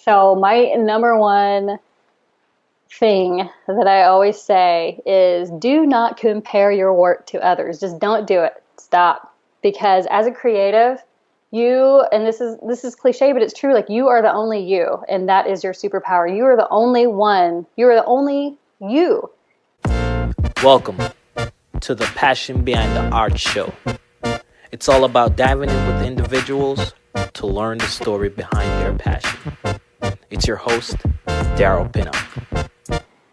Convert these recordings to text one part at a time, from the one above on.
So my number one thing that I always say is do not compare your work to others. Just don't do it. Stop. Because as a creative, and this is cliche, but it's true, like you are the only you, and that is your superpower. You are the only one. You are the only you. Welcome to the Passion Behind the Art show. It's all about diving in with individuals to learn the story behind their passion. It's your host, Daryl Pinnock.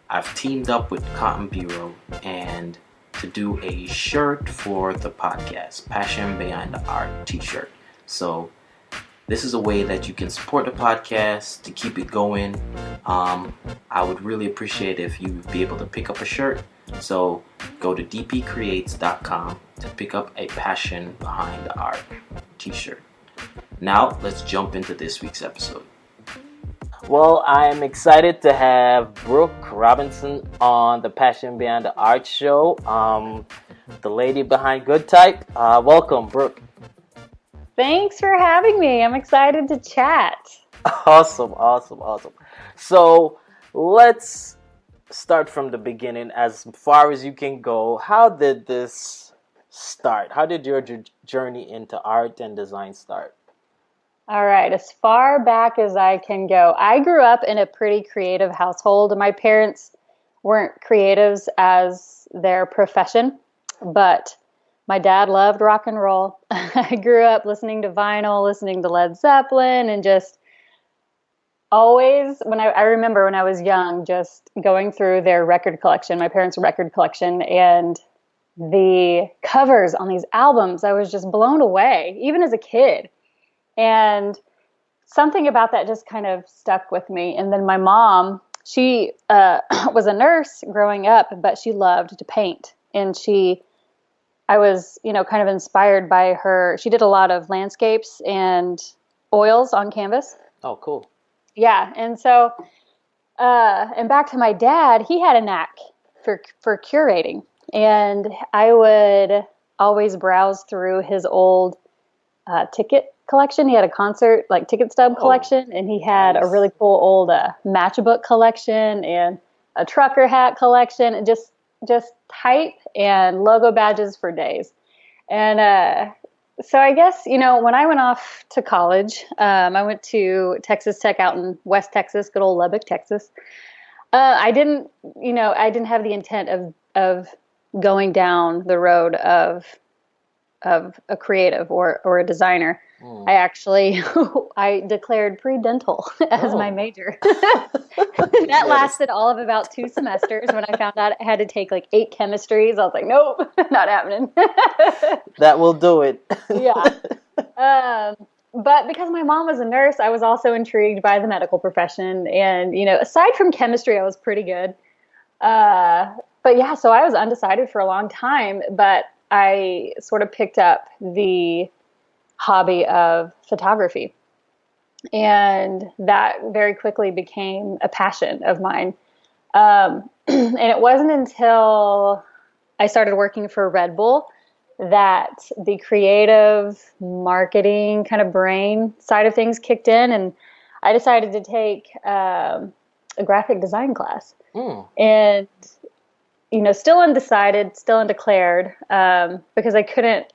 I've teamed up with Cotton Bureau and to do a shirt for the podcast, Passion Behind the Art t-shirt. So this is a way that you can support the podcast to keep it going. I would really appreciate if you would be able to pick up a shirt. So go to dpcreates.com to pick up a Passion Behind the Art t-shirt. Now let's jump into this week's episode. Well, I am excited to have Brooke Robinson on the Passion Behind the Art show. The lady behind GoodType. Welcome, Brooke. Thanks for having me. I'm excited to chat. Awesome. So let's start from the beginning as far as you can go. How did this start? How did your journey into art and design start? All right, as far back as I can go. I grew up in a pretty creative household. My parents weren't creatives as their profession, but my dad loved rock and roll. I grew up listening to vinyl, listening to Led Zeppelin, and just always, I remember when I was young, just going through their record collection, my parents' record collection, and the covers on these albums, I was just blown away, even as a kid. And something about that just kind of stuck with me. And then my mom, she was a nurse growing up, but she loved to paint. And I was, kind of inspired by her. She did a lot of landscapes and oils on canvas. Oh, cool. Yeah. And so, and back to my dad, he had a knack for curating. And I would always browse through his old ticket collection. He had a concert ticket stub collection, and he had a really cool old matchbook collection and a trucker hat collection, and just type and logo badges for days. And so I guess when I went off to college, I went to Texas Tech out in West Texas, good old Lubbock, Texas. I didn't have the intent of going down the road of a creative or a designer. I actually, I declared pre-dental as my major. That lasted all of about 2 semesters. When I found out I had to take 8 chemistries, I was like, nope, not happening. That will do it. Yeah. But because my mom was a nurse, I was also intrigued by the medical profession. And, aside from chemistry, I was pretty good. But yeah, so I was undecided for a long time, but I sort of picked up the hobby of photography. And that very quickly became a passion of mine. And it wasn't until I started working for Red Bull that the creative marketing kind of brain side of things kicked in. And I decided to take a graphic design class. And still undecided, still undeclared, because I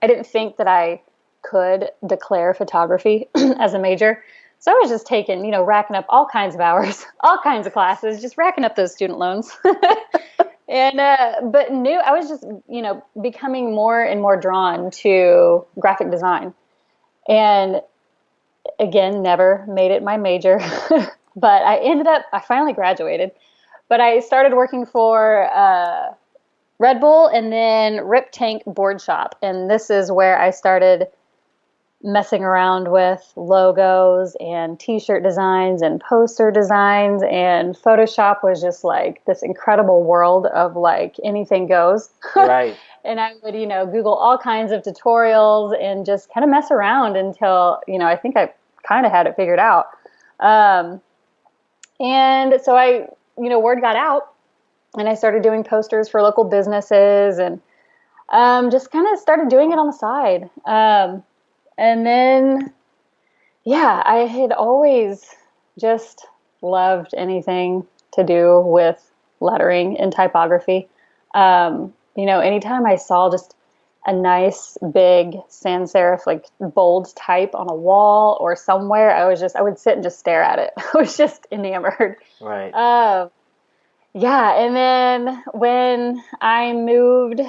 didn't think that I could declare photography as a major. So I was just taking, racking up all kinds of hours, all kinds of classes, just racking up those student loans. And, but I was just, becoming more and more drawn to graphic design. And again, never made it my major, but I finally graduated. But I started working for Red Bull and then Rip Tank Board Shop. And this is where I started messing around with logos and t-shirt designs and poster designs. And Photoshop was just this incredible world of anything goes. Right. And I would, Google all kinds of tutorials and just kind of mess around until, I think I kind of had it figured out. And so word got out, and I started doing posters for local businesses, and just kind of started doing it on the side. And then, I had always just loved anything to do with lettering and typography. Anytime I saw just a nice big sans serif, like bold type on a wall or somewhere, I would sit and just stare at it. I was just enamored. Right. Yeah. And then when I moved,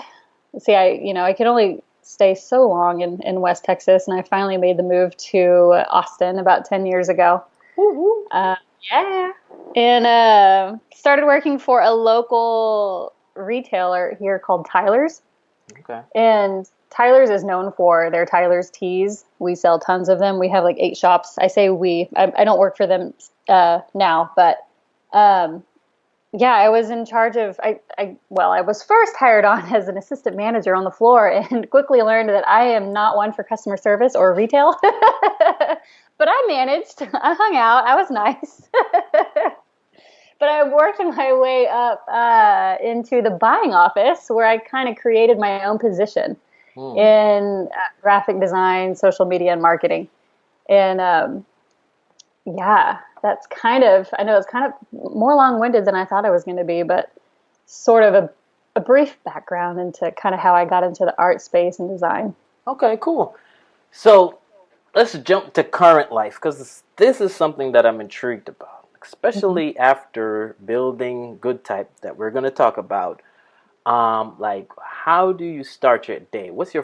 see, I could only stay so long in West Texas, and I finally made the move to Austin about 10 years ago. Woo-hoo. Uh, yeah. And started working for a local retailer here called Tyler's. Okay. And Tyler's is known for their Tyler's tees. We sell tons of them. We have like 8 shops. I say we. I don't work for them now, but um, yeah, I was in charge of. I was first hired on as an assistant manager on the floor, and quickly learned that I am not one for customer service or retail. But I managed. I hung out. I was nice. But I worked my way up into the buying office, where I kind of created my own position in graphic design, social media, and marketing. And yeah, that's I know it's kind of more long-winded than I thought I was going to be, but sort of a brief background into kind of how I got into the art space and design. Okay, cool. So let's jump to current life, because this is something that I'm intrigued about, especially after building GoodType that we're going to talk about. Like, how do you start your day? What's the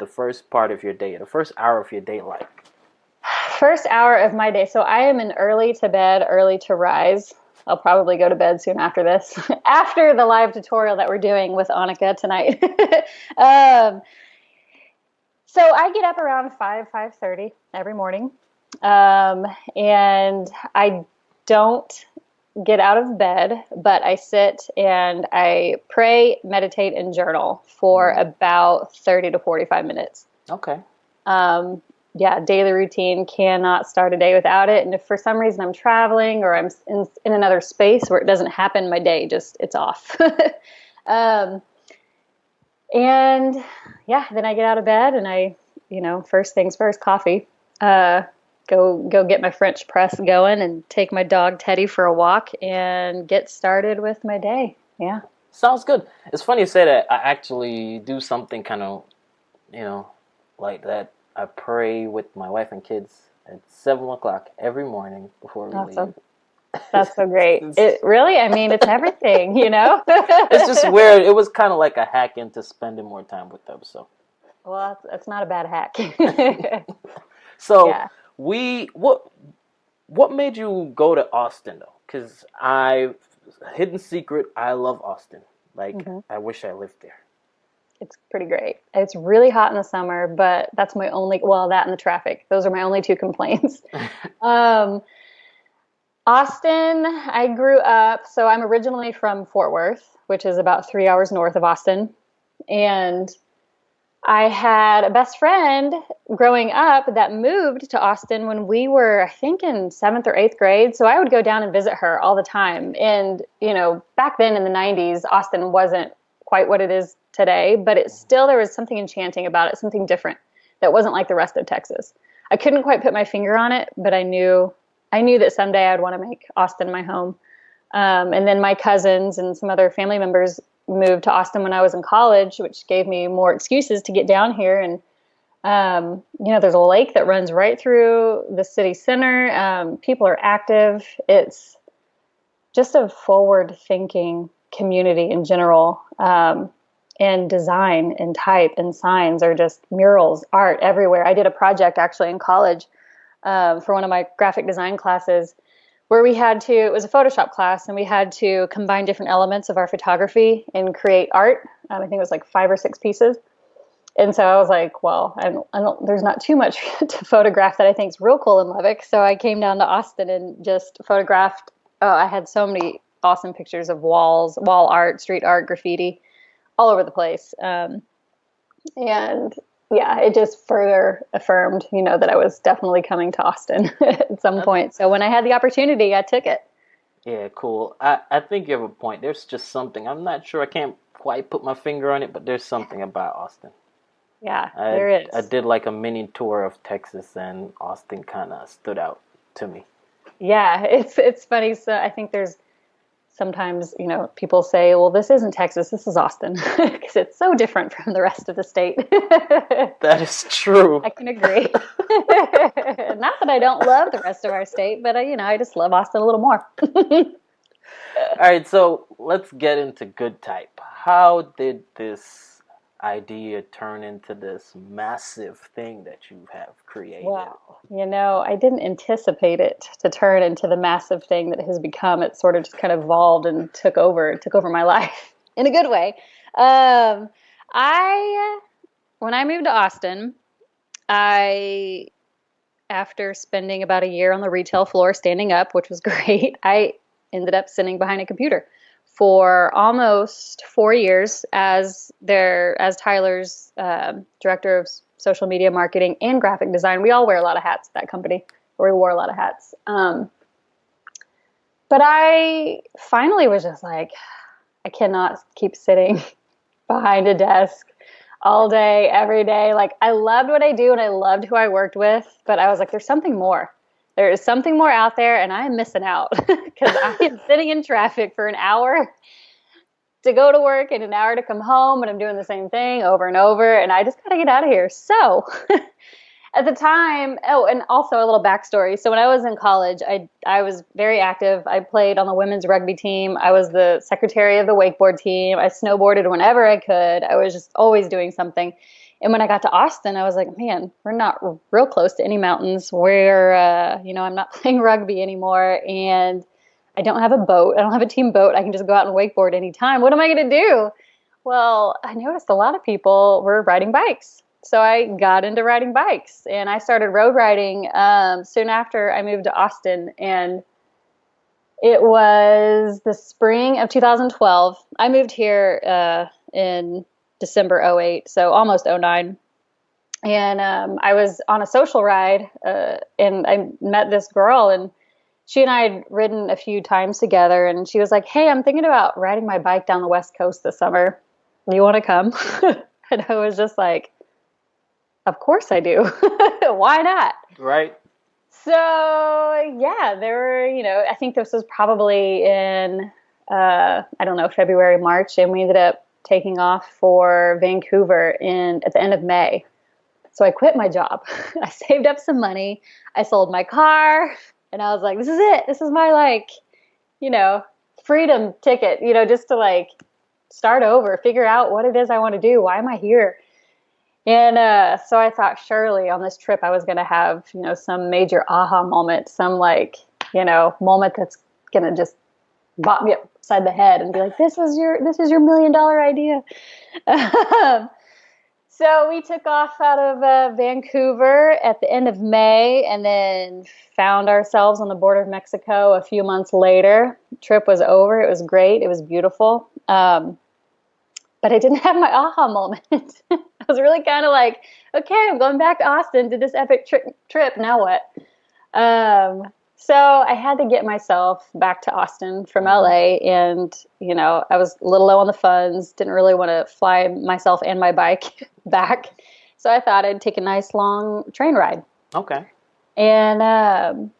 first part of your day, the first hour of your day like? First hour of my day. So I am an early to bed, early to rise. I'll probably go to bed soon after this, after the live tutorial that we're doing with Annika tonight. So I get up around 5:30 every morning. And I don't get out of bed, but I sit and I pray, meditate, and journal for about 30 to 45 minutes. Okay. Yeah, daily routine, cannot start a day without it. And if for some reason I'm traveling or I'm in another space where it doesn't happen, my day it's off. And yeah, then I get out of bed and first things first, coffee. Go get my French press going and take my dog Teddy for a walk and get started with my day. Yeah. Sounds good. It's funny you say that. I actually do something kind of, like that. I pray with my wife and kids at 7:00 every morning before we leave. That's so great. It really, it's everything, It's just weird. It was kind of like a hack into spending more time with them. So. Well, that's not a bad hack. So yeah. what made you go to Austin though? Because hidden secret, I love Austin. Like I wish I lived there. It's pretty great. It's really hot in the summer, but that's my only, that and the traffic. Those are my only 2 complaints. Austin, I grew up, so I'm originally from Fort Worth, which is about 3 hours north of Austin. And I had a best friend growing up that moved to Austin when we were, I think, in 7th or 8th grade. So I would go down and visit her all the time. And, back then in the 90s, Austin wasn't quite what it is today, but there was something enchanting about it, something different that wasn't like the rest of Texas. I couldn't quite put my finger on it, but I knew that someday I'd want to make Austin my home. And then my cousins and some other family members moved to Austin when I was in college, which gave me more excuses to get down here. And, there's a lake that runs right through the city center. People are active. It's just a forward-thinking community in general. And design and type and signs are just murals, art everywhere. I did a project actually in college for one of my graphic design classes where it was a Photoshop class, and we had to combine different elements of our photography and create art. I think it was like 5 or 6 pieces. And so I was like, well, there's not too much to photograph that I think is real cool in Lubbock. So I came down to Austin and just photographed. I had so many awesome pictures of wall art, street art, graffiti, all over the place. And yeah, it just further affirmed, that I was definitely coming to Austin at some point. So when I had the opportunity, I took it. Yeah, cool. I think you have a point. There's just something. I'm not sure. I can't quite put my finger on it, but there's something about Austin. Yeah, there is. I did like a mini tour of Texas, and Austin kind of stood out to me. Yeah, it's funny. So I think there's sometimes, people say, well, this isn't Texas, this is Austin, because it's so different from the rest of the state. That is true. I can agree. Not that I don't love the rest of our state, but I just love Austin a little more. All right, so let's get into GoodType. How did this idea turn into this massive thing that you have created? Wow. I didn't anticipate it to turn into the massive thing that it has become. It sort of just kind of evolved and took over my life in a good way. When I moved to Austin, after spending about a year on the retail floor standing up, which was great, I ended up sitting behind a computer for almost 4 years as Tyler's director of social media marketing and graphic design. We all wear a lot of hats at that company, or we wore a lot of hats. But I finally was just like, I cannot keep sitting behind a desk all day, every day. Like, I loved what I do and I loved who I worked with, but I was like, there's something more. There is something more out there, and I am missing out because I am sitting in traffic for an hour to go to work and an hour to come home, and I'm doing the same thing over and over, and I just got to get out of here. So at the time, and also a little backstory. So when I was in college, I was very active. I played on the women's rugby team. I was the secretary of the wakeboard team. I snowboarded whenever I could. I was just always doing something. And when I got to Austin, I was like, man, we're not real close to any mountains. I'm not playing rugby anymore, and I don't have a boat. I don't have a team boat. I can just go out and wakeboard anytime. What am I going to do? Well, I noticed a lot of people were riding bikes. So I got into riding bikes, and I started road riding soon after I moved to Austin. And it was the spring of 2012. I moved here in December 2008, so almost 2009. And I was on a social ride, and I met this girl, and she and I had ridden a few times together, and she was like, hey, I'm thinking about riding my bike down the West Coast this summer. You want to come? And I was just like, of course I do. Why not? Right. So, yeah, there were, I think this was probably in, February, March, and we ended up taking off for Vancouver at the end of May. So I quit my job. I saved up some money. I sold my car, and I was like, this is it. This is my freedom ticket, just to start over, figure out what it is I want to do. Why am I here? And so I thought surely on this trip I was going to have, some major aha moment, some moment that's going to just bop me upside the head and be like, this is your $1 million idea. So we took off out of Vancouver at the end of May, and then found ourselves on the border of Mexico a few months later. Trip was over. It was great. It was beautiful. But I didn't have my aha moment. I was really kind of like, okay, I'm going back to Austin, did this epic trip. Now what? So I had to get myself back to Austin from LA, and, I was a little low on the funds, didn't really want to fly myself and my bike back. So I thought I'd take a nice long train ride. Okay. And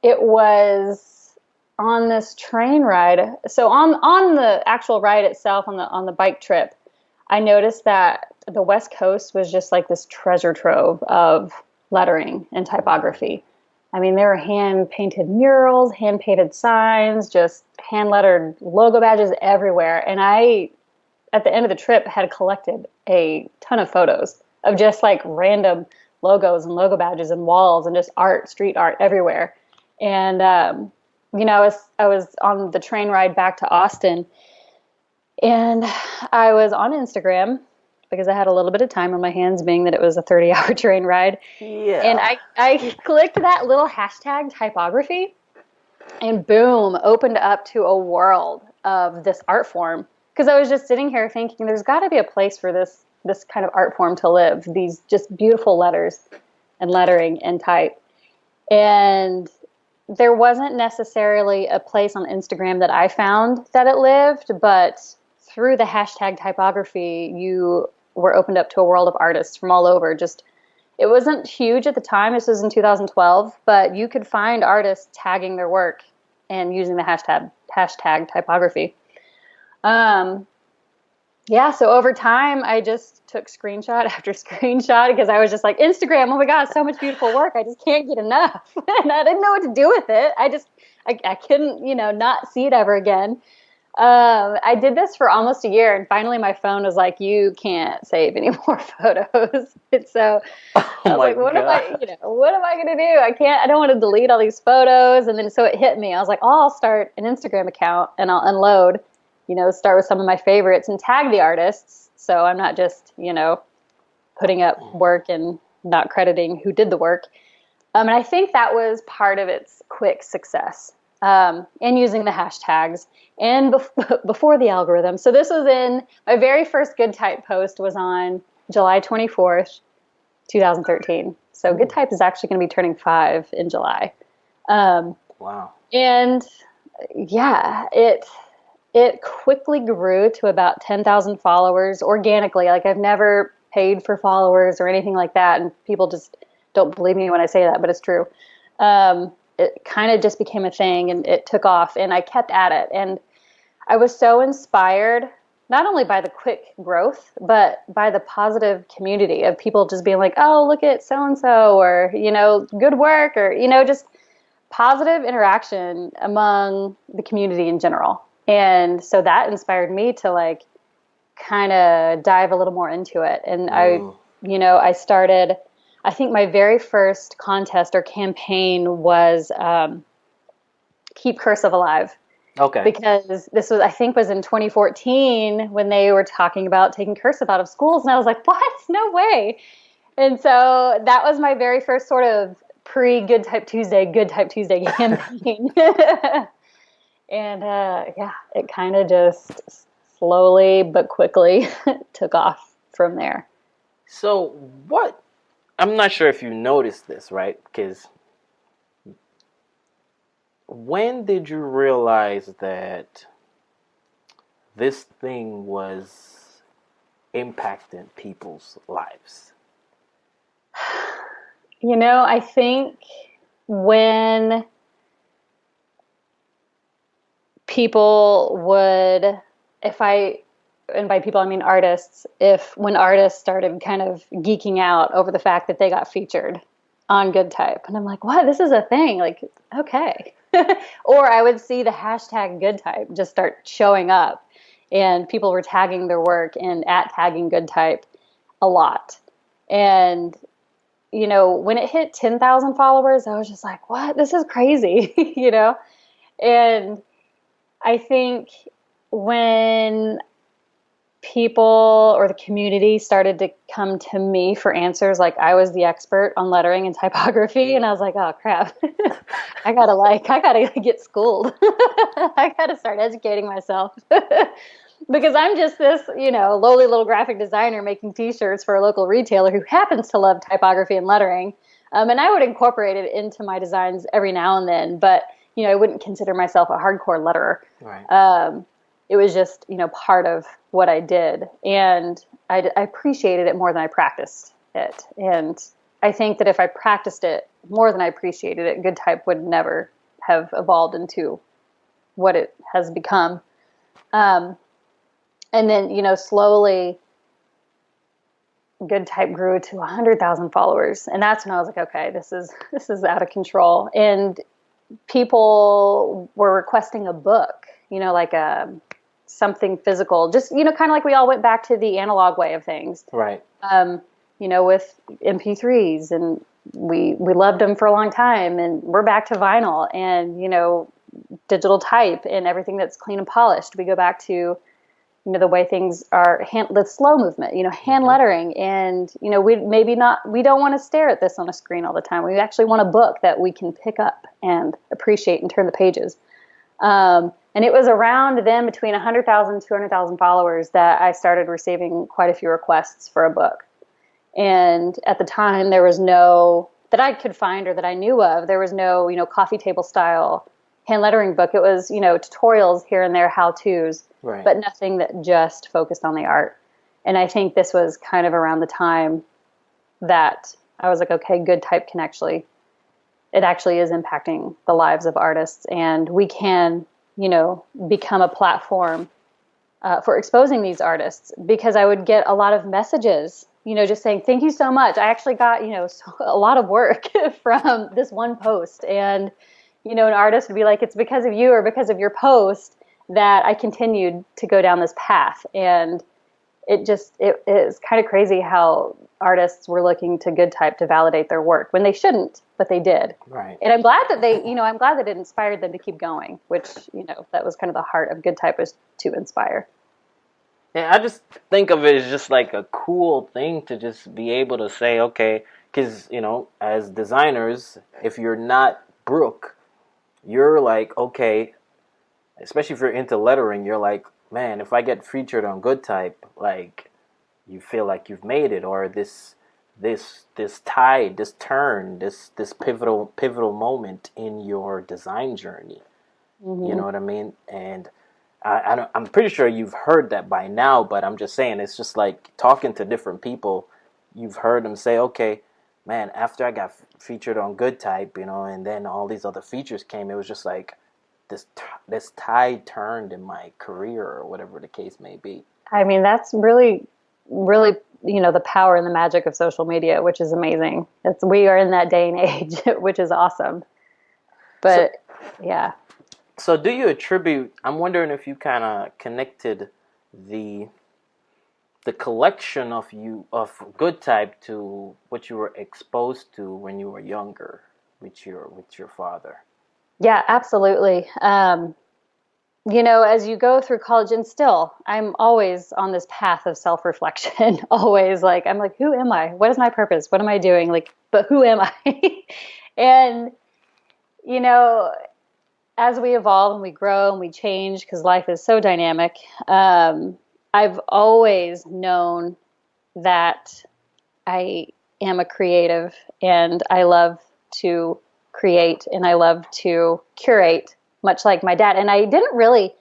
it was on this train ride. So on the actual ride itself, on the bike trip, I noticed that the West Coast was just like this treasure trove of lettering and typography. I mean, there were hand-painted murals, hand-painted signs, just hand-lettered logo badges everywhere. And I, at the end of the trip, had collected a ton of photos of just random logos and logo badges and walls and just art, street art everywhere. And, I was on the train ride back to Austin, and I was on Instagram because I had a little bit of time on my hands, being that it was a 30-hour train ride. Yeah. And I clicked that little hashtag typography, and boom, opened up to a world of this art form. Because I was just sitting here thinking, there's got to be a place for this kind of art form to live. These just beautiful letters and lettering and type. And there wasn't necessarily a place on Instagram that I found that it lived, but through the hashtag typography, you were opened up to a world of artists from all over, just It wasn't huge at the time. This was in 2012, but you could find artists tagging their work and using the hashtag typography. Um, yeah, so over time, I just took screenshot after screenshot because I was just like, Instagram, oh my God, so much beautiful work. I just can't get enough. And I didn't know what to do with it. I couldn't, not see it ever again. I did this for almost a year, and finally my phone was like, you can't save any more photos. And so Oh I was my like, what am God. what am I going to do? I don't want to delete all these photos. And then so it hit me. I was like, oh, I'll start an Instagram account and I'll unload, start with some of my favorites and tag the artists. So I'm not just, putting up work and not crediting who did the work. And I think that was part of its quick success. And using the hashtags and before the algorithm. So this was my very first GoodType post was on July 24th, 2013. So GoodType is actually going to be turning 5 in July. Wow. And yeah, it quickly grew to about 10,000 followers organically. Like I've never paid for followers or anything like that. And people just don't believe me when I say that, but it's true. It kind of just became a thing and it took off and I kept at it. And I was so inspired, not only by the quick growth, but by the positive community of people just being like, oh, look at so-and-so or, good work or, just positive interaction among the community in general. And so that inspired me to like kind of dive a little more into it. And I started, I think my very first contest or campaign was Keep Cursive Alive. Okay. Because this was in 2014 when they were talking about taking cursive out of schools. And I was like, what? No way. And so that was my very first sort of pre-GoodType Tuesday campaign. And it kind of just slowly but quickly took off from there. So I'm not sure if you noticed this, right? Because when did you realize that this thing was impacting people's lives? I think when people would, and by people I mean artists, when artists started kind of geeking out over the fact that they got featured on GoodType. And I'm like, what? This is a thing. Like, okay. Or I would see the hashtag GoodType just start showing up and people were tagging their work and tagging GoodType a lot. And, when it hit 10,000 followers, I was just like, what? This is crazy, And I think when people or the community started to come to me for answers, like I was the expert on lettering and typography, and I was like, oh crap, I gotta get schooled. I gotta start educating myself. Because I'm just this, lowly little graphic designer making t-shirts for a local retailer who happens to love typography and lettering. And I would incorporate it into my designs every now and then, but I wouldn't consider myself a hardcore letterer. Right. It was just, part of what I did. And I appreciated it more than I practiced it. And I think that if I practiced it more than I appreciated it, GoodType would never have evolved into what it has become. And then, slowly GoodType grew to 100,000 followers. And that's when I was like, okay, this is out of control. And people were requesting a book, like something physical, just, kind of like we all went back to the analog way of things. Right. With MP3s, and we loved them for a long time, and we're back to vinyl and, digital type and everything that's clean and polished. We go back to, the way things are, the slow movement, hand lettering. And, we don't want to stare at this on a screen all the time. We actually want a book that we can pick up and appreciate and turn the pages. And it was around then between 100,000, 200,000 followers that I started receiving quite a few requests for a book. And at the time there was that I could find or that I knew of, there was no, coffee table style hand lettering book. It was, tutorials here and there, how-tos, right, but nothing that just focused on the art. And I think this was kind of around the time that I was like, okay, GoodType can actually, it actually is impacting the lives of artists, and we can, become a platform for exposing these artists, because I would get a lot of messages, just saying, thank you so much. I actually got, a lot of work from this one post. And, an artist would be like, it's because of you or because of your post that I continued to go down this path. And it is kind of crazy how artists were looking to GoodType to validate their work when they shouldn't, but they did. Right. And I'm glad that I'm glad that it inspired them to keep going, which, that was kind of the heart of GoodType, was to inspire. Yeah, I just think of it as just like a cool thing to just be able to say, okay, because, as designers, if you're not Brooke, you're like, okay, especially if you're into lettering, you're like, man, if I get featured on GoodType, like, you feel like you've made it, or this tide, this turn, this pivotal moment in your design journey. Mm-hmm. You know what I mean? And I'm pretty sure you've heard that by now, but I'm just saying, it's just like talking to different people. You've heard them say, okay, man, after I got featured on GoodType, and then all these other features came, it was just like this tide turned in my career, or whatever the case may be. I mean, that's really, really, the power and the magic of social media, which is amazing. We are in that day and age, which is awesome. But yeah. So do you attribute, I'm wondering if you kind of connected the collection of GoodType to what you were exposed to when you were younger with your father. Yeah, absolutely. As you go through college, and still, I'm always on this path of self-reflection. Always, like, I'm like, who am I? What is my purpose? What am I doing? Like, but who am I? And, as we evolve and we grow and we change, because life is so dynamic, I've always known that I am a creative, and I love to create, and I love to curate, much like my dad. And I didn't really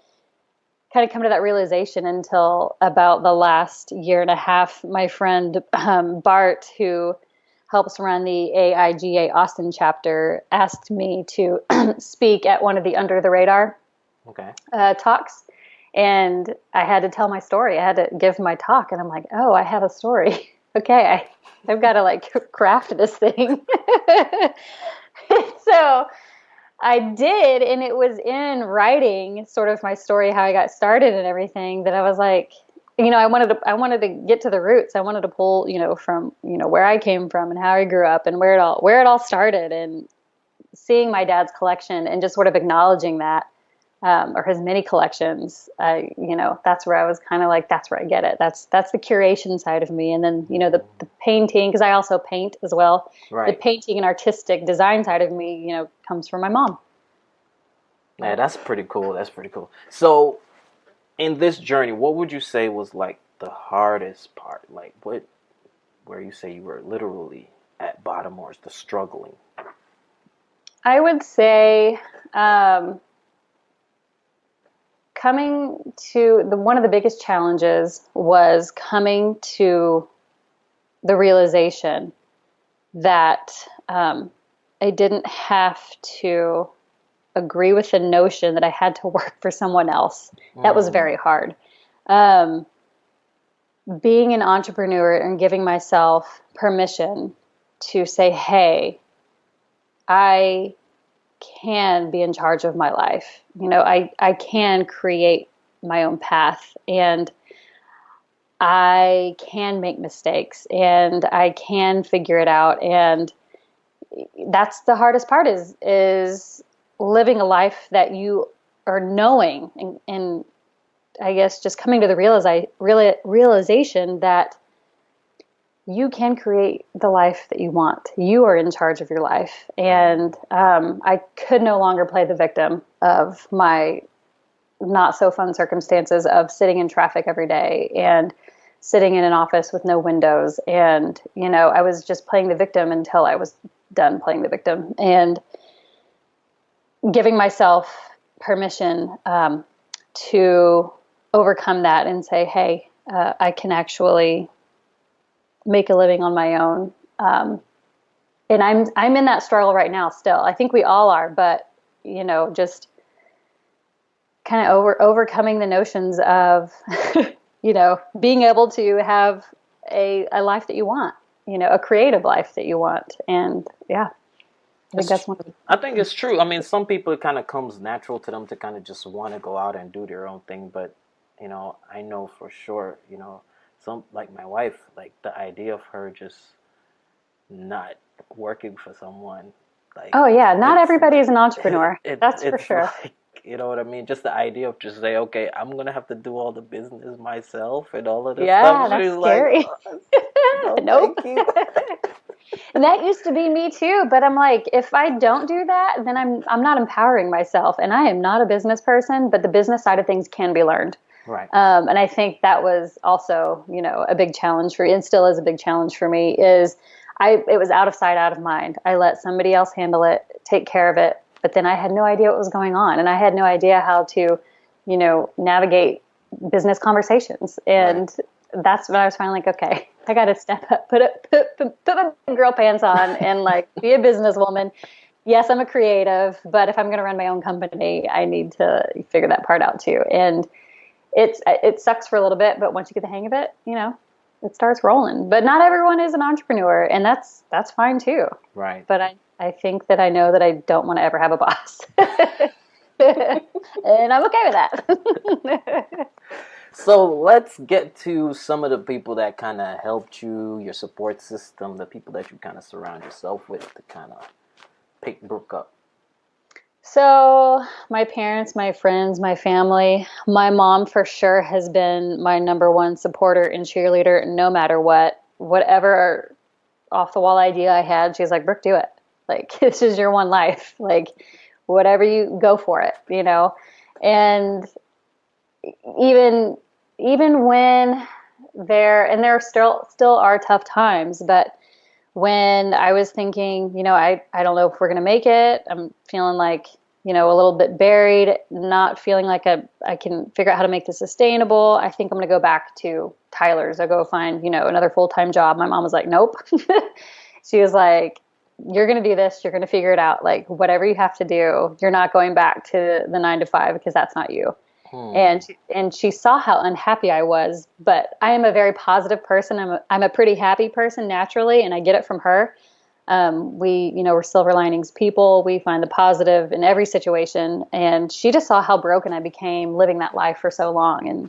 kind of come to that realization until about the last year and a half. My friend Bart, who helps run the AIGA Austin chapter, asked me to speak at one of the Under the Radar talks. And I had to tell my story. I had to give my talk. And I'm like, oh, I have a story. Okay, I've got to like craft this thing. So I did, and it was in writing sort of my story, how I got started and everything, that I was like, I wanted to get to the roots. I wanted to pull, from, where I came from and how I grew up and where it all started, and seeing my dad's collection and just sort of acknowledging that, or his many collections. That's where I was kind of like, that's where I get it. That's the curation side of me. And then, the painting, because I also paint as well. Right. The painting and artistic design side of me, comes from my mom. Yeah, that's pretty cool. That's pretty cool. So, in this journey, what would you say was like the hardest part? Like where you say you were literally at bottom, or is the struggling? I would say coming to one of the biggest challenges was coming to the realization that I didn't have to agree with the notion that I had to work for someone else. That was very hard. Being an entrepreneur and giving myself permission to say, hey, I can be in charge of my life. I can create my own path, and I can make mistakes, and I can figure it out. And that's the hardest part, is living a life that you are knowing, and I guess just coming to the realization that you can create the life that you want. You are in charge of your life. And I could no longer play the victim of my not so fun circumstances of sitting in traffic every day and sitting in an office with no windows. And, I was just playing the victim until I was done playing the victim, and giving myself permission to overcome that and say, hey, I can actually make a living on my own. And I'm in that struggle right now still. I think we all are, but just kind of overcoming the notions of being able to have a life that you want, a creative life that you want. And yeah, I think that's one of the. I think it's true. I mean, some people, it kind of comes natural to them to kind of just want to go out and do their own thing. But, I know for sure, some, like my wife, like the idea of her just not working for someone. Like, Oh yeah, not everybody is an entrepreneur. That's for sure. Like, you know what I mean? Just the idea of just say, okay, I'm going to have to do all the business myself and all of this Yeah, stuff. that's She's scary. like, no, Nope. thank you. And that used to be me too, but I'm like, if I don't do that, then I'm not empowering myself, and I am not a business person, but the business side of things can be learned. Right. And I think that was also, a big challenge for, and still is a big challenge for me, is it was out of sight, out of mind. I let somebody else handle it, take care of it, but then I had no idea what was going on, and I had no idea how to, navigate business conversations. And that's when I was finally like, okay, I got to step up, put my girl pants on, and like be a businesswoman. Yes, I'm a creative, but if I'm going to run my own company, I need to figure that part out too. And it sucks for a little bit, but once you get the hang of it, it starts rolling. But not everyone is an entrepreneur, and that's fine too. Right. But I think that I know that I don't want to ever have a boss. And I'm okay with that. So let's get to some of the people that kind of helped you, your support system, the people that you kind of surround yourself with to kind of pick Brooke up. So my parents, my friends, my family, my mom for sure has been my number one supporter and cheerleader no matter what. Whatever off the wall idea I had, she's like, Brooke, do it. Like, this is your one life. Like, whatever you go for it, And even when there still are tough times, but when I was thinking, I don't know if we're going to make it, I'm feeling like, a little bit buried, not feeling like I can figure out how to make this sustainable. I think I'm going to go back to Tyler's. I'll go find, another full-time job. My mom was like, nope. She was like, you're going to do this. You're going to figure it out. Like, whatever you have to do, you're not going back to the 9 to 5 because that's not you. And she saw how unhappy I was, but I am a very positive person. I'm a pretty happy person naturally, and I get it from her. We're silver linings people. We find the positive in every situation, and she just saw how broken I became living that life for so long,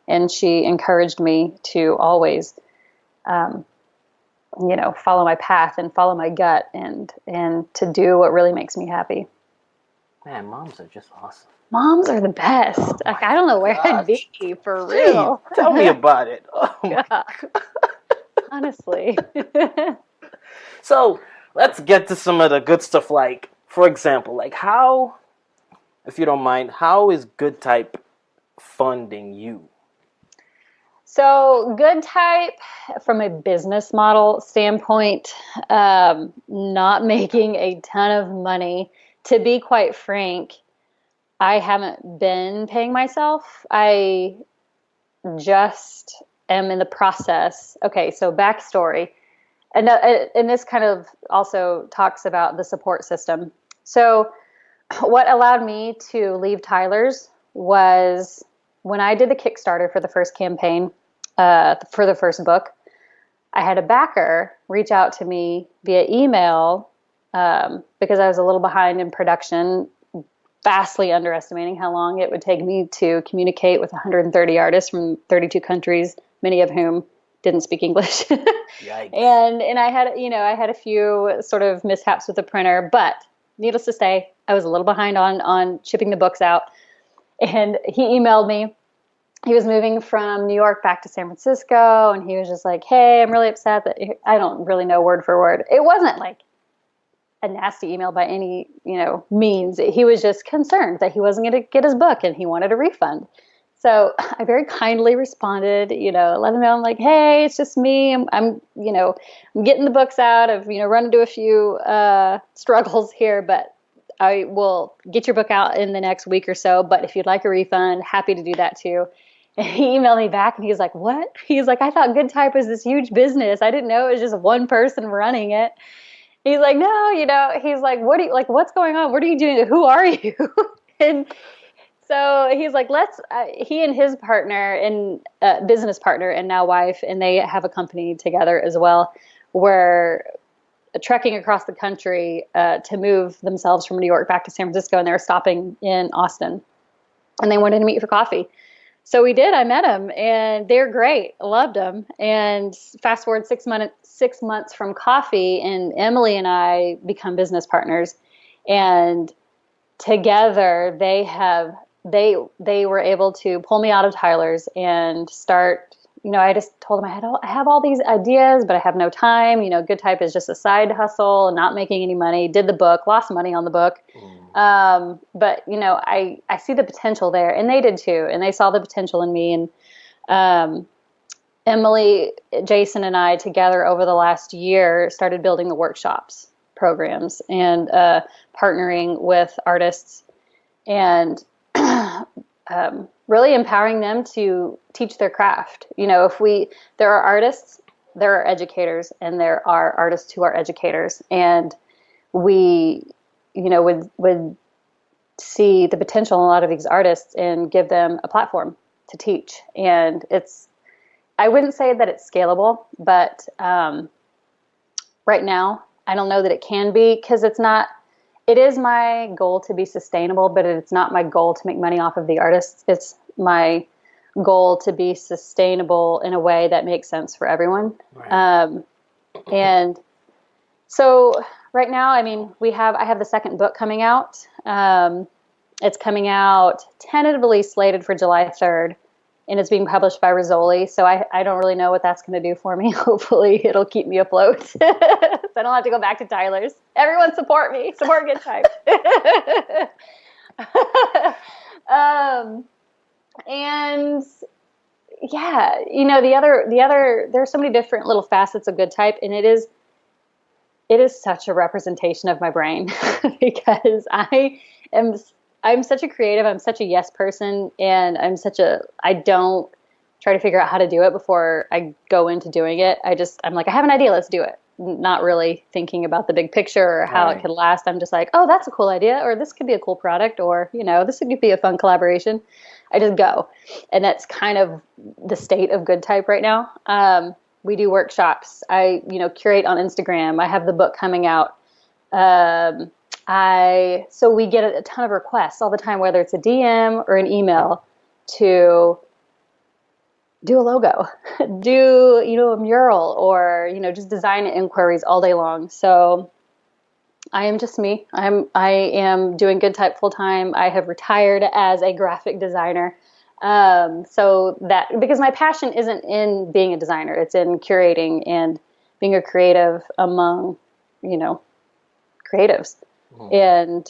and she encouraged me to always, follow my path and follow my gut, and to do what really makes me happy. Man, moms are just awesome. Moms are the best. Like, I don't know where I'd be for real. Jeez, tell me about it. Oh my God. Honestly. So let's get to some of the good stuff. Like, for example, like how, if you don't mind, how is GoodType funding you? So GoodType, from a business model standpoint, not making a ton of money. To be quite frank, I haven't been paying myself. I just am in the process. Okay, so backstory. And this kind of also talks about the support system. So what allowed me to leave Tyler's was when I did the Kickstarter for the first campaign, for the first book, I had a backer reach out to me via email because I was a little behind in production, vastly underestimating how long it would take me to communicate with 130 artists from 32 countries, many of whom didn't speak English. Yikes. And I had a few sort of mishaps with the printer, but needless to say, I was a little behind on shipping the books out. And he emailed me. He was moving from New York back to San Francisco, and he was just like, hey, I'm really upset that I don't really know word for word. It wasn't like a nasty email by any, means. He was just concerned that he wasn't going to get his book and he wanted a refund. So I very kindly responded, let him know, I'm like, hey, it's just me. I'm getting the books out. I've, run into a few struggles here, but I will get your book out in the next week or so. But if you'd like a refund, happy to do that too. And he emailed me back and he was like, what? He's like, I thought GoodType was this huge business. I didn't know it was just one person running it. He's like, no, he's like, what do you like? What's going on? What are you doing? Who are you? And so he's like, he and his partner and business partner and now wife, and they have a company together as well, were trekking across the country to move themselves from New York back to San Francisco, and they were stopping in Austin, and they wanted to meet for coffee. So we did. I met them, and they're great. I loved them. And fast forward 6 months from coffee, and Emily and I become business partners, and together they were able to pull me out of Tyler's and start. I just told them I have all these ideas, but I have no time. GoodType is just a side hustle, not making any money. Did the book, lost money on the book. But I see the potential there, and they did too. And they saw the potential in me. And Emily, Jason, and I together over the last year started building the workshops programs and partnering with artists and really empowering them to teach their craft. There are artists, there are educators, and there are artists who are educators. And we, would see the potential in a lot of these artists and give them a platform to teach. And I wouldn't say that it's scalable, but right now, I don't know that it can be, because it is my goal to be sustainable, but it's not my goal to make money off of the artists. It's my goal to be sustainable in a way that makes sense for everyone. Right. And so right now, I have the second book coming out. It's coming out tentatively slated for July 3rd. And it's being published by Rizzoli, so I don't really know what that's going to do for me. Hopefully, it'll keep me afloat, so I don't have to go back to Tyler's. Everyone support me. Support GoodType. And yeah, the other. There are so many different little facets of GoodType, and it is such a representation of my brain because I'm such a creative, I'm such a yes person, and I don't try to figure out how to do it before I go into doing it. I'm like, I have an idea, let's do it. Not really thinking about the big picture or how it could last. I'm just like, oh, that's a cool idea, or this could be a cool product, or, this could be a fun collaboration. I just go. And that's kind of the state of GoodType right now. We do workshops. I, curate on Instagram. I have the book coming out. So we get a ton of requests all the time, whether it's a DM or an email, to do a logo, do, a mural, or, just design inquiries all day long. So I am just me. I am doing GoodType full time. I have retired as a graphic designer. Because my passion isn't in being a designer, it's in curating and being a creative among, creatives. And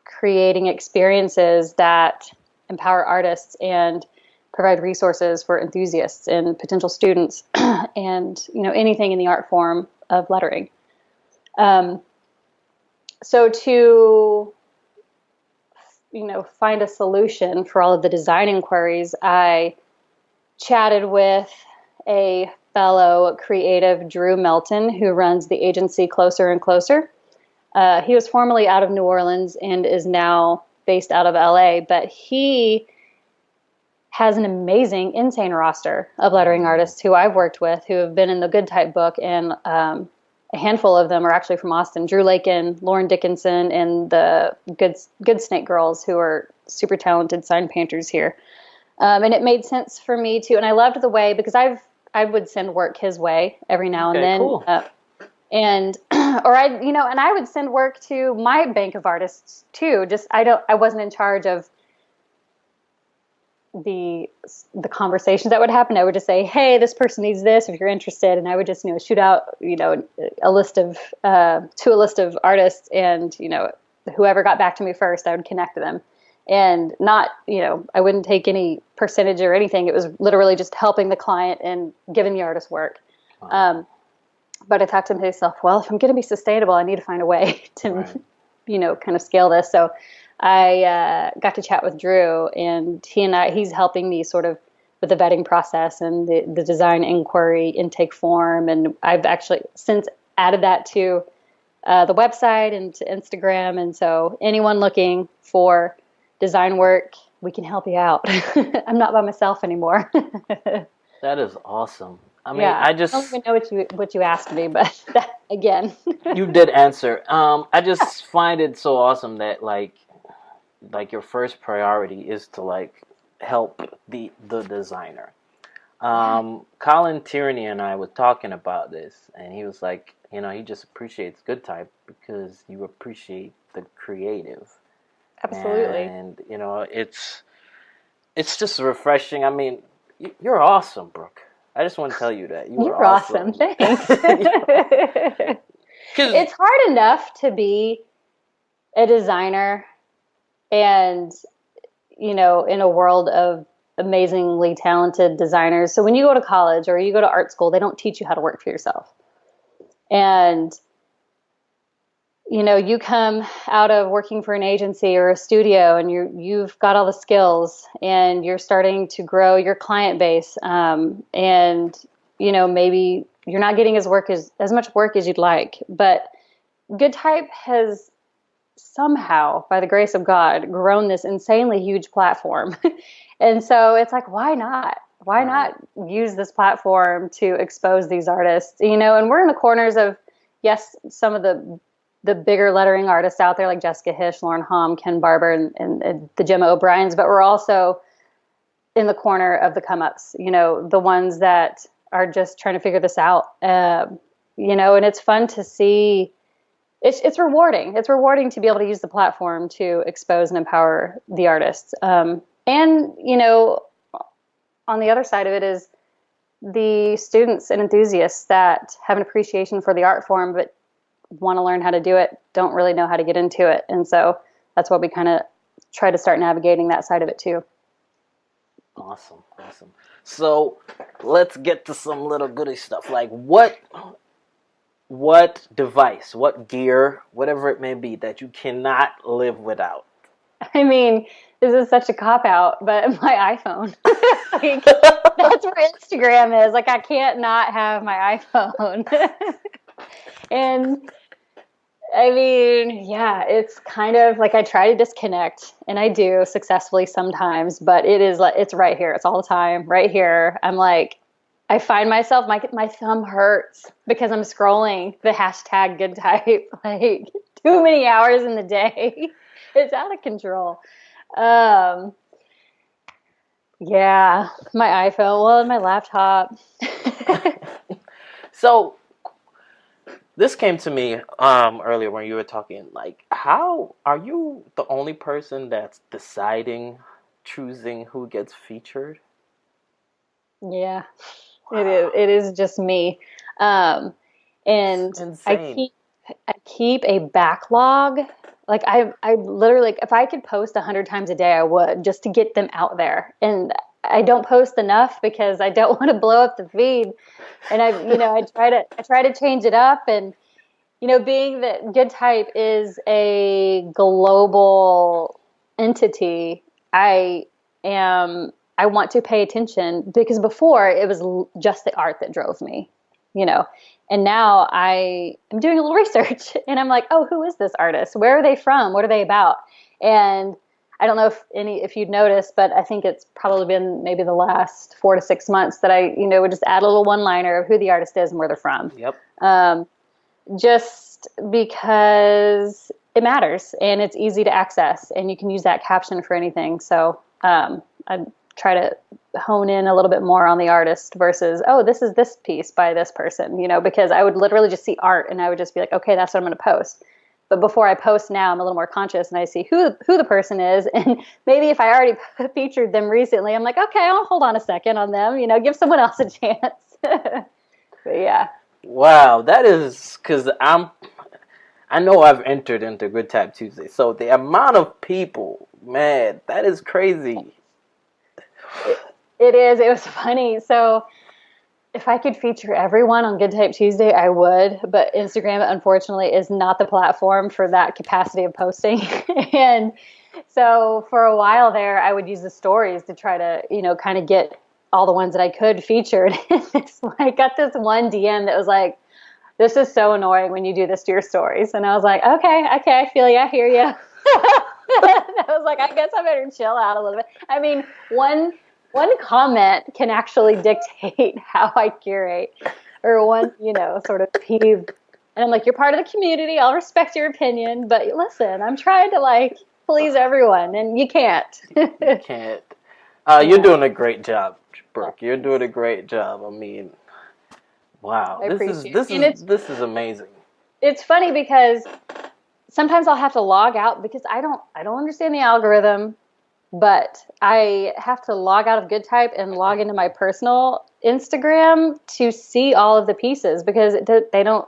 creating experiences that empower artists and provide resources for enthusiasts and potential students and, anything in the art form of lettering. So to, find a solution for all of the design inquiries, I chatted with a fellow creative, Drew Melton, who runs the agency Closer and Closer. He was formerly out of New Orleans and is now based out of LA, but he has an amazing, insane roster of lettering artists who I've worked with who have been in the GoodType book, and a handful of them are actually from Austin. Drew Lakin, Lauren Dickinson, and the Good Snake Girls, who are super talented sign painters here. And it made sense for me to, and I loved the way, because I would send work his way every now and then. Cool. And I would send work to my bank of artists too. Just I wasn't in charge of the conversations that would happen. I would just say, hey, this person needs this if you're interested, and I would just shoot out a list of to a list of artists, and whoever got back to me first, I would connect to them, and not I wouldn't take any percentage or anything. It was literally just helping the client and giving the artist work. Wow. But I thought to myself, well, if I'm going to be sustainable, I need to find a way to, kind of scale this. So I got to chat with Drew, and he's helping me sort of with the vetting process and the design inquiry intake form. And I've actually since added that to the website and to Instagram. And so anyone looking for design work, we can help you out. I'm not by myself anymore. That is awesome. I mean, Yeah, I don't even know what you asked me, but that, again. you did answer. I just find it so awesome that like your first priority is to like help the designer. Colin Tierney and I were talking about this, and he was like, he just appreciates GoodType because you appreciate the creative. Absolutely. And it's just refreshing. I mean, you're awesome, Brooke. I just want to tell you that you are You're awesome. Thanks. It's hard enough to be a designer and, in a world of amazingly talented designers. So when you go to college or you go to art school, they don't teach you how to work for yourself. And you come out of working for an agency or a studio, and you've got all the skills, and you're starting to grow your client base. And maybe you're not getting as much work as you'd like, but GoodType has somehow, by the grace of God, grown this insanely huge platform. And so it's like, why not? Why not use this platform to expose these artists? And we're in the corners of, yes, some of the bigger lettering artists out there like Jessica Hish, Lauren Hom, Ken Barber, and the Gemma O'Briens, but we're also in the corner of the come-ups, the ones that are just trying to figure this out. And it's fun to see. It's rewarding. It's rewarding to be able to use the platform to expose and empower the artists. And, on the other side of it is the students and enthusiasts that have an appreciation for the art form, but want to learn how to do it, don't really know how to get into it. And so that's what we kind of try to start navigating that side of it too. Awesome. So let's get to some little goody stuff. Like what device, what gear, whatever it may be that you cannot live without? I mean, this is such a cop-out, but my iPhone. Like, that's where Instagram is. Like, I can't not have my iPhone. And I mean, yeah, it's kind of like I try to disconnect, and I do successfully sometimes, but it's right here. It's all the time, right here. I'm like, I find myself, my thumb hurts because I'm scrolling the hashtag GoodType like too many hours in the day. It's out of control. Yeah, my iPhone, well, and my laptop. So this came to me earlier when you were talking, like, how are you the only person that's choosing who gets featured? Yeah, wow. It is just me. And I keep a backlog. Like I literally, like, if I could post 100 times a day, I would, just to get them out there. And I don't post enough because I don't want to blow up the feed. And I try to change it up. And, being that GoodType is a global entity, I want to pay attention, because before it was just the art that drove me, and now I am doing a little research, and I'm like, oh, who is this artist? Where are they from? What are they about? And I don't know if you'd noticed, but I think it's probably been maybe the last 4 to 6 months that I, would just add a little one-liner of who the artist is and where they're from. Yep. Just because it matters and it's easy to access, and you can use that caption for anything. So I try to hone in a little bit more on the artist versus, oh, this is this piece by this person, because I would literally just see art and I would just be like, okay, that's what I'm going to post. But before I post now, I'm a little more conscious, and I see who the person is. And maybe if I already featured them recently, I'm like, okay, I'll hold on a second on them, give someone else a chance. But yeah. Wow, that is, because I know I've entered into GoodType Tuesday, so the amount of people, man, that is crazy. It is. It was funny. So if I could feature everyone on GoodType Tuesday, I would. But Instagram, unfortunately, is not the platform for that capacity of posting. And so for a while there, I would use the stories to try to, kind of get all the ones that I could featured. I got this one DM that was like, this is so annoying when you do this to your stories. And I was like, okay, I feel you, I hear you. I was like, I guess I better chill out a little bit. I mean, one comment can actually dictate how I curate, or one, sort of peeve. And I'm like, you're part of the community. I'll respect your opinion, but listen, I'm trying to like please everyone, and you can't. You can't. You're doing a great job, Brooke. You're doing a great job. I mean, wow, I this appreciate it. this is amazing. It's funny because sometimes I'll have to log out because I don't understand the algorithm, but I have to log out of GoodType and log into my personal Instagram to see all of the pieces because they don't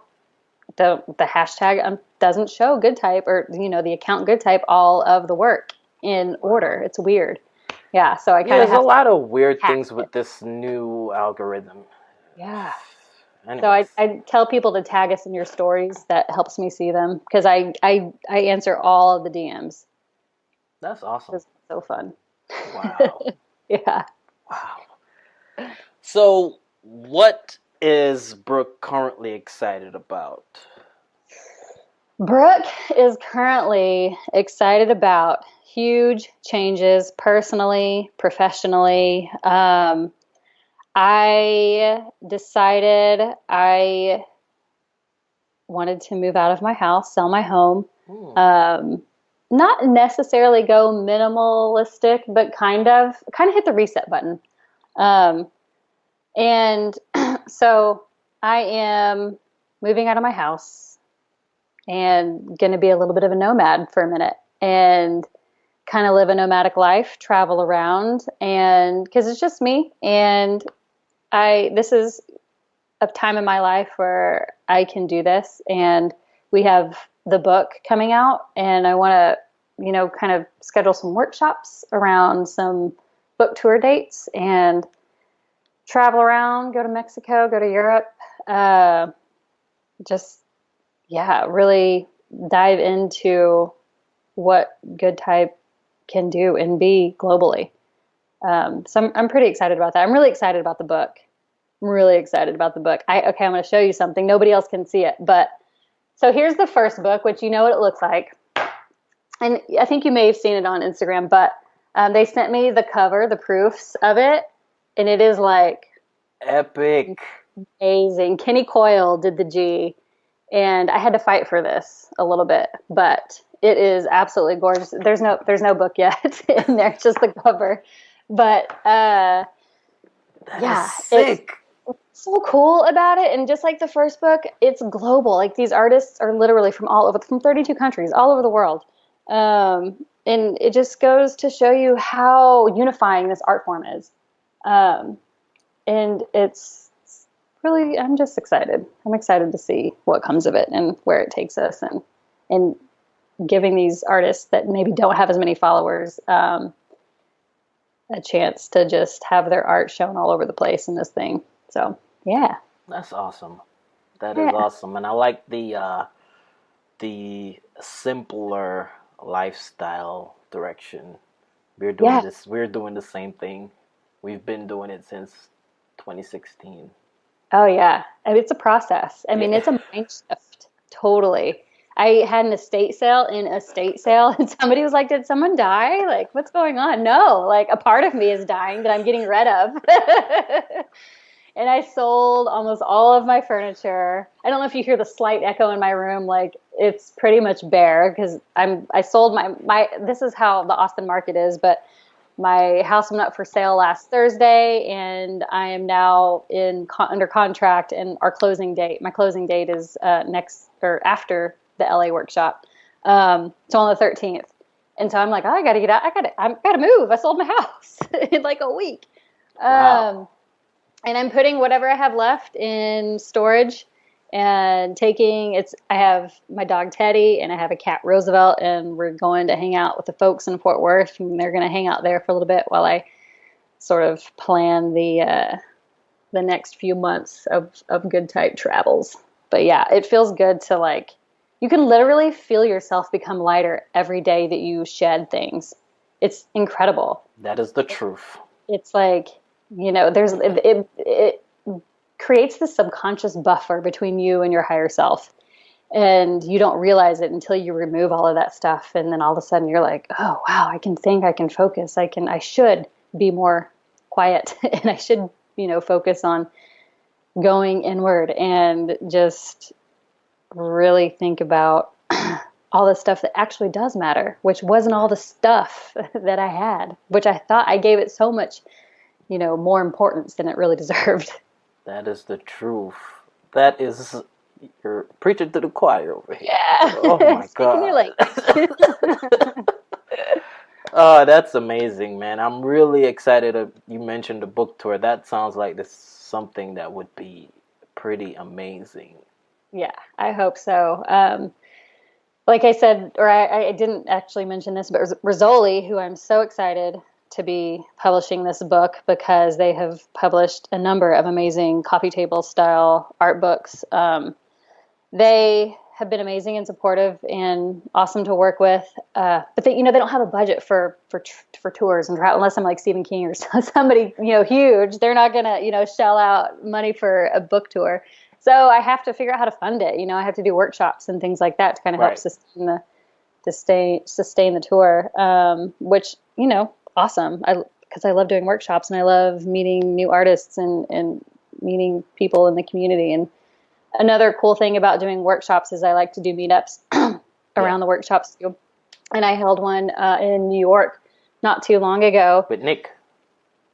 the hashtag doesn't show GoodType or the account GoodType all of the work in order. It's weird. Yeah, so I kind of there's a lot of weird things with this new algorithm. Yeah. Anyways. So I tell people to tag us in your stories. That helps me see them because I answer all of the DMs. That's awesome. It's so fun. Wow. Yeah. Wow. So, what is Brooke currently excited about? Brooke is currently excited about huge changes personally, professionally. I decided I wanted to move out of my house, sell my home. Not necessarily go minimalistic, but kind of hit the reset button. And so I am moving out of my house and going to be a little bit of a nomad for a minute and kind of live a nomadic life, travel around, and because it's just me. And this is a time in my life where I can do this. And we have the book coming out, and I want to, kind of schedule some workshops around some book tour dates and travel around, go to Mexico, go to Europe, really dive into what GoodType can do and be globally. So I'm pretty excited about that. I'm really excited about the book. I'm going to show you something. Nobody else can see it, but so here's the first book, which you know what it looks like. And I think you may have seen it on Instagram, but they sent me the cover, the proofs of it, and it is like epic, amazing. Kenny Coyle did the G, and I had to fight for this a little bit, but it is absolutely gorgeous. There's no book yet in there, just the cover. But is sick. It's so cool about it, and just like the first book, it's global. Like these artists are literally from 32 countries, all over the world. And it just goes to show you how unifying this art form is. And it's really, I'm just excited. I'm excited to see what comes of it and where it takes us, and giving these artists that maybe don't have as many followers a chance to just have their art shown all over the place in this thing. So, yeah. That's awesome. That is awesome. And I like the simpler lifestyle direction. We're doing this. We're doing the same thing. We've been doing it since 2016. Oh, yeah. I mean, it's a process. I mean, it's a mind shift. Totally. I had an estate sale, and somebody was like, did someone die? Like, what's going on? No, like a part of me is dying that I'm getting rid of. And I sold almost all of my furniture. I don't know if you hear the slight echo in my room. Like, it's pretty much bare because I sold my this is how the Austin market is, but my house went up for sale last Thursday, and I am now under contract, and my closing date is after the LA workshop. So on the 13th. And so I'm like, I got to get out. I got to move. I sold my house in like a week. Wow. And I'm putting whatever I have left in storage and I have my dog Teddy and I have a cat Roosevelt, and we're going to hang out with the folks in Fort Worth, and they're going to hang out there for a little bit while I sort of plan the next few months of GoodType travels. But yeah, it feels good to like, you can literally feel yourself become lighter every day that you shed things. It's incredible. That is the truth. It's like, it creates this subconscious buffer between you and your higher self. And you don't realize it until you remove all of that stuff. And then all of a sudden you're like, oh, wow, I can think, I can focus, I should be more quiet and I should, focus on going inward and just really think about all the stuff that actually does matter, which wasn't all the stuff that I had, which I thought I gave it so much, more importance than it really deserved. That is the truth. That is, you're preaching to the choir over here. Yeah. Oh my God. Oh, that's amazing, man. I'm really excited. You mentioned the book tour. That sounds like this something that would be pretty amazing. Yeah, I hope so. Like I said, or I didn't actually mention this, but Rizzoli, who I'm so excited to be publishing this book because they have published a number of amazing coffee table style art books. They have been amazing and supportive and awesome to work with. But they don't have a budget for tours and travel unless I'm like Stephen King or somebody, huge. They're not going to, shell out money for a book tour. So I have to figure out how to fund it. I have to do workshops and things like that to kind of help sustain the tour, which, awesome. Because I love doing workshops and I love meeting new artists and meeting people in the community. And another cool thing about doing workshops is I like to do meetups around the workshops too. And I held one in New York not too long ago. With Nick.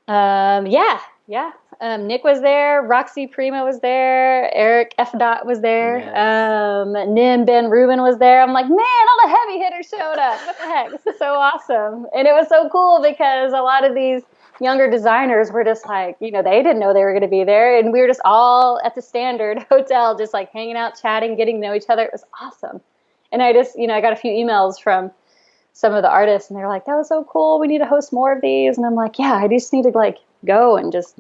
Yeah. Nick was there. Roxy Prima was there. Eric F. Dot was there. Yes. Nim Ben Rubin was there. I'm like, man, all the heavy hitters showed up. What the heck? This is so awesome. And it was so cool because a lot of these younger designers were just like, they didn't know they were going to be there. And we were just all at the Standard Hotel, just like hanging out, chatting, getting to know each other. It was awesome. And I just, I got a few emails from some of the artists and they're like, that was so cool. We need to host more of these. And I'm like, yeah, I just need to go and just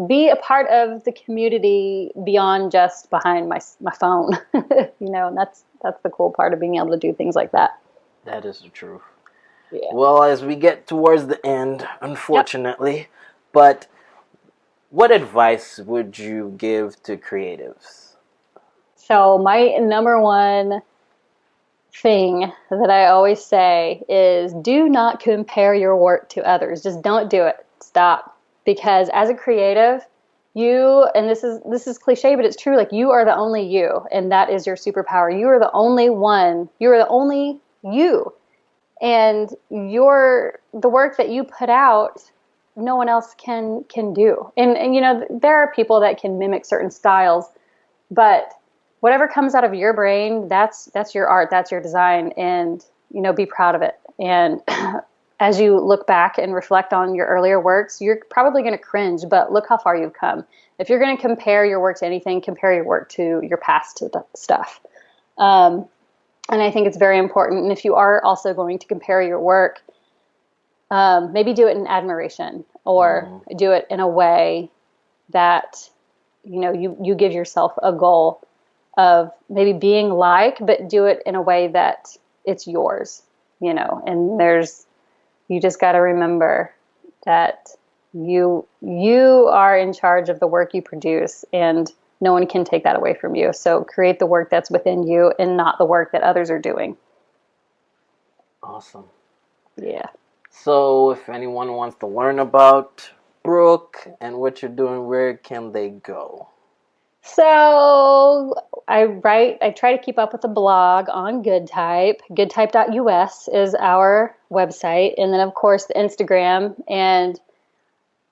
be a part of the community beyond just behind my phone, and that's the cool part of being able to do things like that. That is the truth. Yeah. Well, as we get towards the end, unfortunately, but what advice would you give to creatives? So my number one thing that I always say is do not compare your work to others. Just don't do it. Stop. Because as a creative, and this is cliche, but it's true, like you are the only you, and that is your superpower. You are the only one. You are the only you. And the work that you put out, no one else can do. And there are people that can mimic certain styles, but whatever comes out of your brain, that's your art, that's your design, and be proud of it. And as you look back and reflect on your earlier works, you're probably going to cringe, but look how far you've come. If you're going to compare your work to anything, compare your work to your past stuff. And I think it's very important. And if you are also going to compare your work, maybe do it in admiration or do it in a way that, you give yourself a goal of maybe being but do it in a way that it's yours, and you just got to remember that you are in charge of the work you produce and no one can take that away from you. So create the work that's within you and not the work that others are doing. Awesome. Yeah. So if anyone wants to learn about Brooke and what you're doing, where can they go? So I try to keep up with the blog on GoodType. GoodType.us is our website. And then, of course, the Instagram and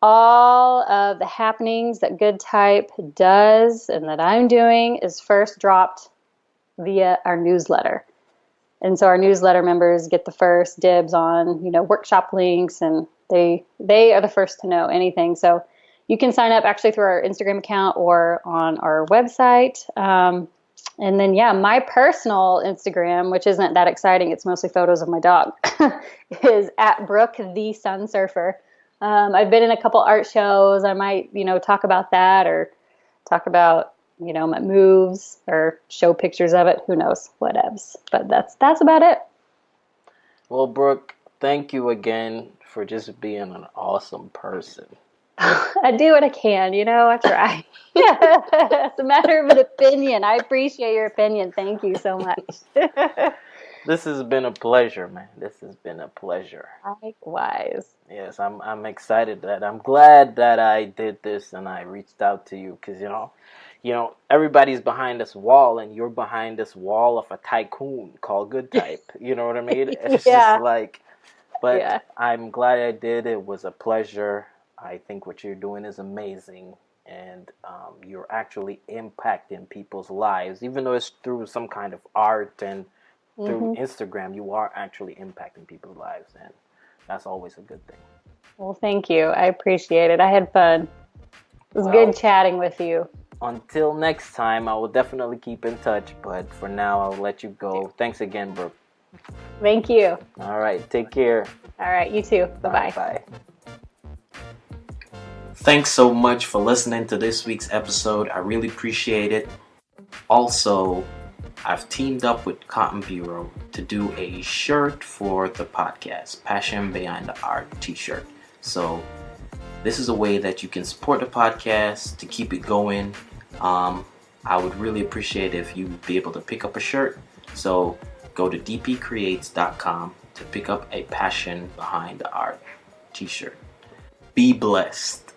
all of the happenings that GoodType does and that I'm doing is first dropped via our newsletter. And so our newsletter members get the first dibs on, workshop links, and they are the first to know anything. So you can sign up actually through our Instagram account or on our website. And then, my personal Instagram, which isn't that exciting, it's mostly photos of my dog, is at Brooke the Sun Surfer. I've been in a couple art shows. I might, talk about that or talk about, my moves or show pictures of it. Who knows? Whatevs. But that's about it. Well, Brooke, thank you again for just being an awesome person. I do what I can, I try. It's a matter of an opinion. I appreciate your opinion. Thank you so much. This has been a pleasure, man. This has been a pleasure. Likewise. Yes, I'm excited that I'm glad that I did this and I reached out to you because everybody's behind this wall and you're behind this wall of a tycoon called GoodType. You know what I mean? It's Yeah. just like, but Yeah. I'm glad I did. It was a pleasure. I think what you're doing is amazing, and you're actually impacting people's lives, even though it's through some kind of art and through Instagram. You are actually impacting people's lives, and that's always a good thing. Well, thank you. I appreciate it. I had fun. It was good chatting with you. Until next time, I will definitely keep in touch, but for now, I'll let you go. Thanks again, Brooke. Thank you. All right, take care. All right, you too. Bye-bye. Bye. Thanks so much for listening to this week's episode. I really appreciate it. Also, I've teamed up with Cotton Bureau to do a shirt for the podcast, Passion Behind the Art t-shirt. So this is a way that you can support the podcast to keep it going. I would really appreciate if you'd be able to pick up a shirt. So go to dpcreates.com to pick up a Passion Behind the Art t-shirt. Be blessed.